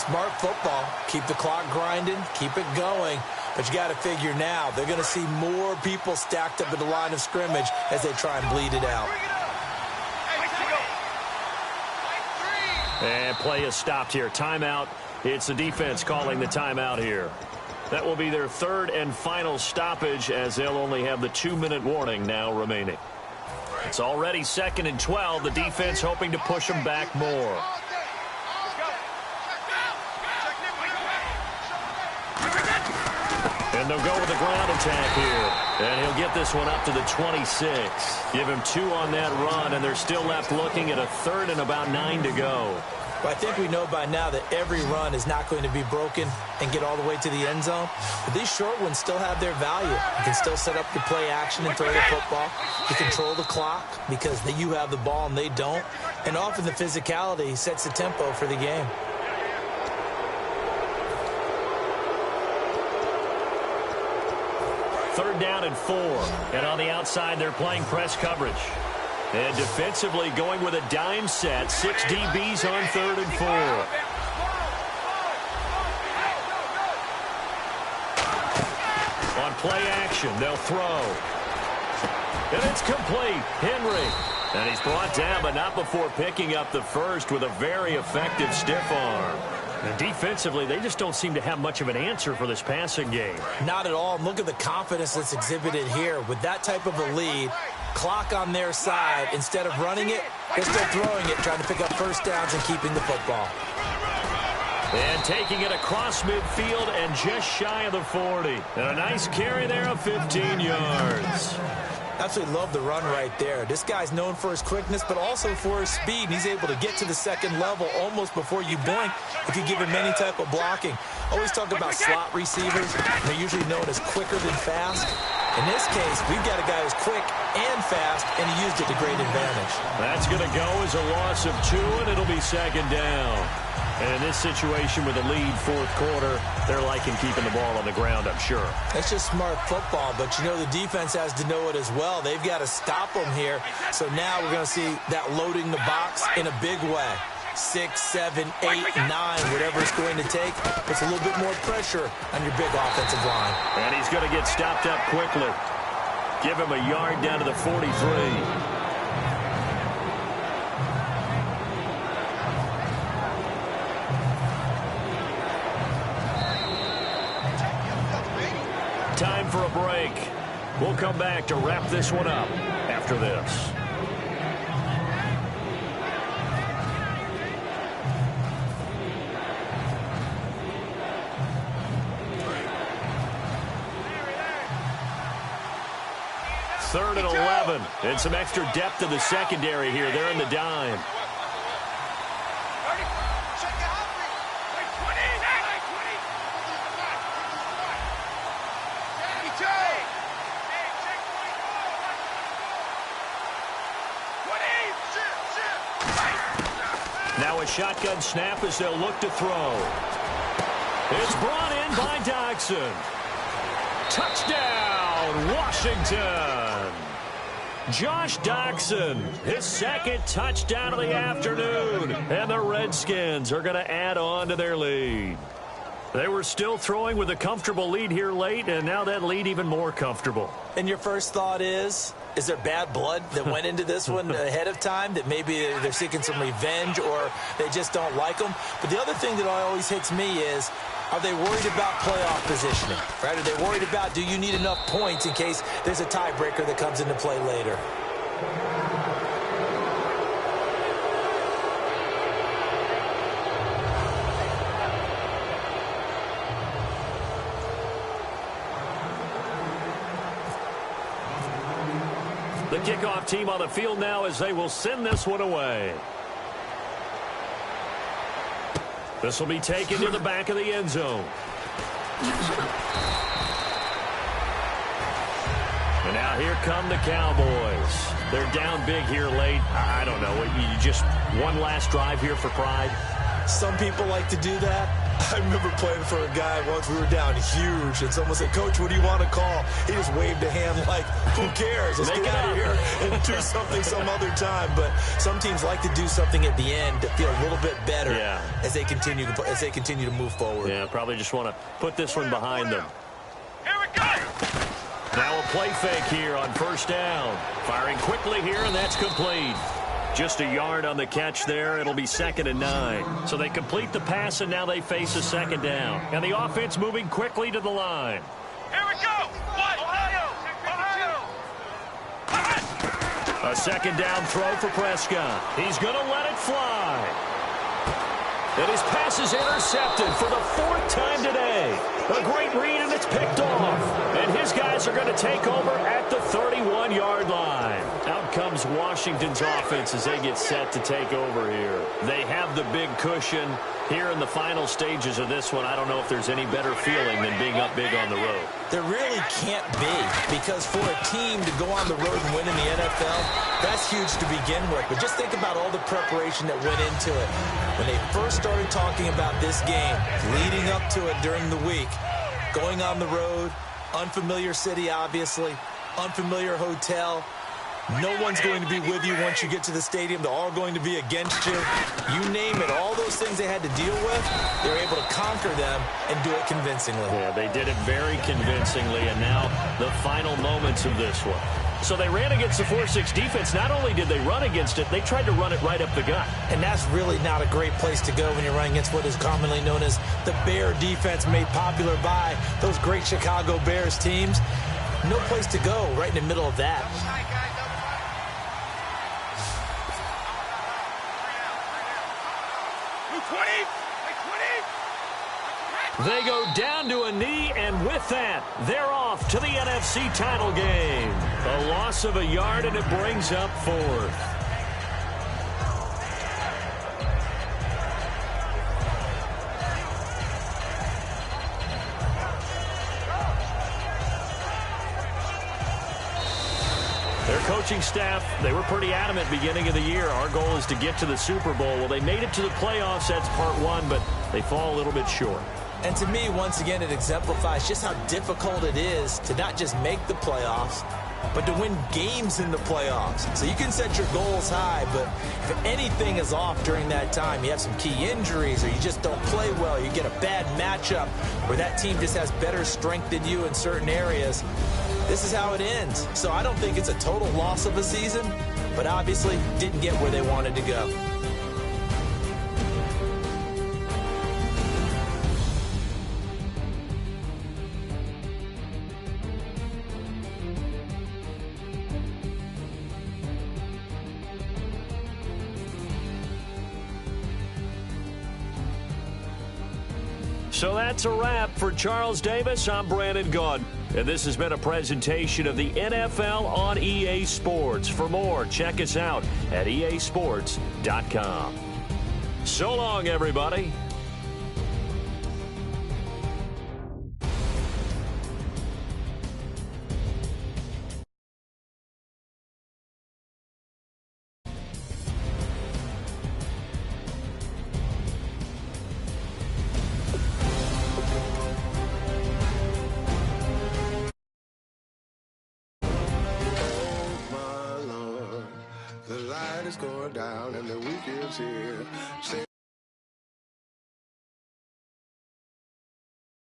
Smart football. Keep the clock grinding, keep it going. But you got to figure now, they're going to see more people stacked up at the line of scrimmage as they try and bleed it out. And play is stopped here. Timeout. It's the defense calling the timeout here. That will be their third and final stoppage as they'll only have the 2-minute warning now remaining. It's already 2nd and 12. The defense hoping to push them back more. And they'll go with the ground attack here. And he'll get this one up to the 26. Give him 2 on that run, and they're still left looking at a 3rd and about 9 to go. Well, I think we know by now that every run is not going to be broken and get all the way to the end zone. But these short ones still have their value. You can still set up your play action and throw the football. You control the clock because you have the ball and they don't. And often the physicality sets the tempo for the game. Third down and 4. And on the outside, they're playing press coverage. And defensively going with a dime set. 6 DBs on 3rd and 4. On play action, they'll throw. And it's complete. Henry. And he's brought down, but not before picking up the first with a very effective stiff arm. And defensively, they just don't seem to have much of an answer for this passing game. Not at all. And look at the confidence that's exhibited here. With that type of a lead, clock on their side, instead of running it, they're still throwing it, trying to pick up first downs and keeping the football. And taking it across midfield and just shy of the 40. And a nice carry there of 15 yards. Absolutely love the run right there. This guy's known for his quickness, but also for his speed. And he's able to get to the second level almost before you blink if you give him any type of blocking. Always talk about slot receivers. They're usually known as quicker than fast. In this case, we've got a guy who's quick and fast, and he used it to great advantage. That's going to go as a loss of 2, and it'll be 2nd down. And in this situation with a lead 4th quarter, they're liking keeping the ball on the ground, I'm sure. That's just smart football, but you know the defense has to know it as well. They've got to stop them here. So now we're going to see that loading the box in a big way. 6, 7, 8, 9, whatever it's going to take. Puts a little bit more pressure on your big offensive line. And he's going to get stopped up quickly. Give him a yard down to the 43. Time for a break. We'll come back to wrap this one up after this. Third and 11. And some extra depth in the secondary here. They're in the dime. Now a shotgun snap as they'll look to throw. It's brought in by Dodson. Touchdown, Washington. Josh Dodson, his 2nd touchdown of the afternoon. And the Redskins are going to add on to their lead. They were still throwing with a comfortable lead here late, and now that lead even more comfortable. And your first thought is there bad blood that went into this one ahead of time, that maybe they're seeking some revenge or they just don't like them? But the other thing that always hits me is, are they worried about playoff positioning? Right? Are they worried about, do you need enough points in case there's a tiebreaker that comes into play later? The kickoff team on the field now as they will send this one away. This will be taken to the back of the end zone. And now here come the Cowboys. They're down big here late. I don't know. You just one last drive here for pride? Some people like to do that. I remember playing for a guy once. We were down huge, and someone said, "Coach, what do you want to call?" He just waved a hand like, "Who cares? Let's get out of here and do something some other time." But some teams like to do something at the end to feel a little bit better as they continue to move forward. Yeah, probably just want to put this one behind them. Here we go. Now a play fake here on first down. Firing quickly here, and that's complete. Just a yard on the catch there. It'll be 2nd and 9. So they complete the pass, and now they face a 2nd down. And the offense moving quickly to the line. Here we go. Ohio. A 2nd down throw for Prescott. He's going to let it fly. And his pass is intercepted for the 4th time today. A great read, and it's picked off. And his guys are going to take over at the 31-yard line. Out comes Washington's offense as they get set to take over here. They have the big cushion here in the final stages of this one. I don't know if there's any better feeling than being up big on the road. There really can't be, because for a team to go on the road and win in the NFL, that's huge to begin with. But just think about all the preparation that went into it. When they first started talking about this game, leading up to it during the week, going on the road, unfamiliar city, obviously, unfamiliar hotel. No one's going to be with you once you get to the stadium. They're all going to be against you. You name it, all those things they had to deal with, they were able to conquer them and do it convincingly. Yeah, they did it very convincingly, and now the final moments of this one. So they ran against the 4-6 defense. Not only did they run against it, they tried to run it right up the gut. And that's really not a great place to go when you're running against what is commonly known as the Bear defense, made popular by those great Chicago Bears teams. No place to go right in the middle of that. They go down to a knee, and with that, they're off to the NFC title game. A loss of a yard, and it brings up 4th. Their coaching staff, they were pretty adamant beginning of the year. Our goal is to get to the Super Bowl. Well, they made it to the playoffs. That's part 1, but they fall a little bit short. And to me, once again, it exemplifies just how difficult it is to not just make the playoffs, but to win games in the playoffs. So you can set your goals high, but if anything is off during that time, you have some key injuries or you just don't play well, you get a bad matchup where that team just has better strength than you in certain areas, this is how it ends. So I don't think it's a total loss of a season, but obviously didn't get where they wanted to go. So that's a wrap for Charles Davis. I'm Brandon Gaudin, and this has been a presentation of the NFL on EA Sports. For more, check us out at easports.com. So long, everybody. Going down and the week is here.